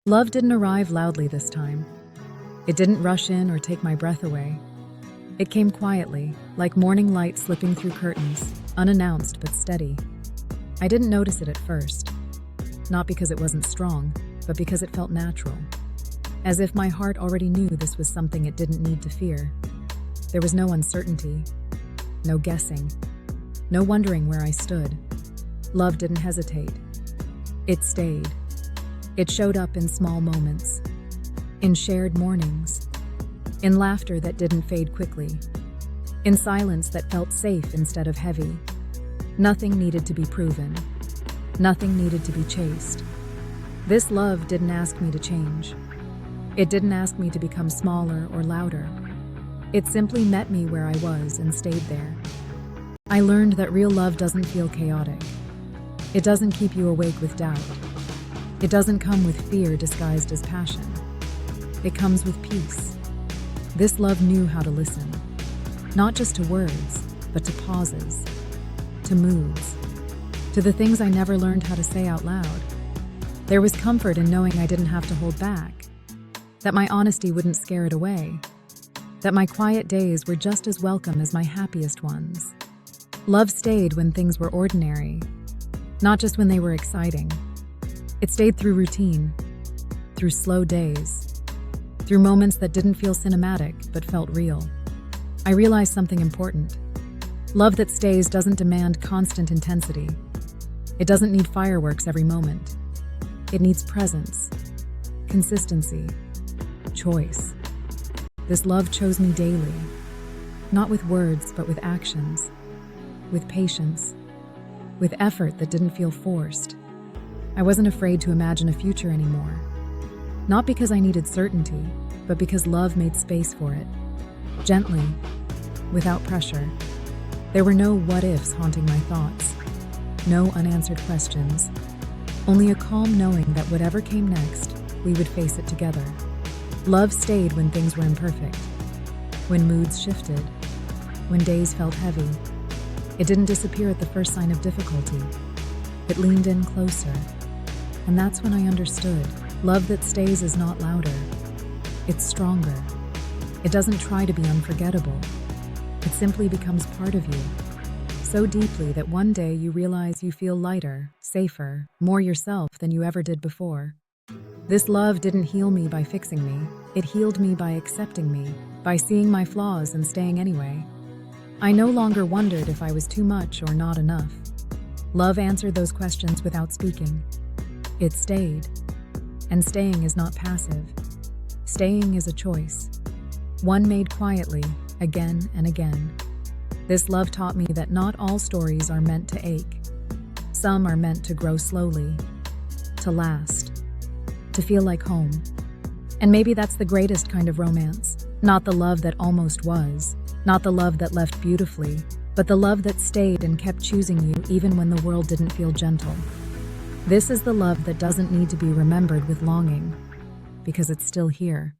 Love didn't arrive loudly this time. It didn't rush in or take my breath away. It came quietly, like morning light slipping through curtains, unannounced but steady. I didn't notice it at first, not because it wasn't strong, but because it felt natural. As if my heart already knew this was something it didn't need to fear. There was no uncertainty, no guessing, no wondering where I stood. Love didn't hesitate. It stayed. It showed up in small moments, in shared mornings, in laughter that didn't fade quickly, in silence that felt safe instead of heavy. Nothing needed to be proven. Nothing needed to be chased. This love didn't ask me to change. It didn't ask me to become smaller or louder. It simply met me where I was and stayed there. I learned that real love doesn't feel chaotic. It doesn't keep you awake with doubt. It doesn't come with fear disguised as passion. It comes with peace. This love knew how to listen, not just to words, but to pauses, to moods, to the things I never learned how to say out loud. There was comfort in knowing I didn't have to hold back, that my honesty wouldn't scare it away, that my quiet days were just as welcome as my happiest ones. Love stayed when things were ordinary, not just when they were exciting. It stayed through routine, through slow days, through moments that didn't feel cinematic but felt real. I realized something important. Love that stays doesn't demand constant intensity. It doesn't need fireworks every moment. It needs presence, consistency, choice. This love chose me daily, not with words but with actions, with patience, with effort that didn't feel forced. I wasn't afraid to imagine a future anymore. Not because I needed certainty, but because love made space for it. Gently, without pressure. There were no what-ifs haunting my thoughts. No unanswered questions. Only a calm knowing that whatever came next, we would face it together. Love stayed when things were imperfect. When moods shifted. When days felt heavy. It didn't disappear at the first sign of difficulty. It leaned in closer. And that's when I understood. Love that stays is not louder. It's stronger. It doesn't try to be unforgettable. It simply becomes part of you. So deeply that one day you realize you feel lighter, safer, more yourself than you ever did before. This love didn't heal me by fixing me. It healed me by accepting me, by seeing my flaws and staying anyway. I no longer wondered if I was too much or not enough. Love answered those questions without speaking. It stayed. And staying is not passive. Staying is a choice. One made quietly, again and again. This love taught me that not all stories are meant to ache. Some are meant to grow slowly, to last, to feel like home. And maybe that's the greatest kind of romance. Not the love that almost was, not the love that left beautifully, but the love that stayed and kept choosing you even when the world didn't feel gentle. This is the love that doesn't need to be remembered with longing, because it's still here.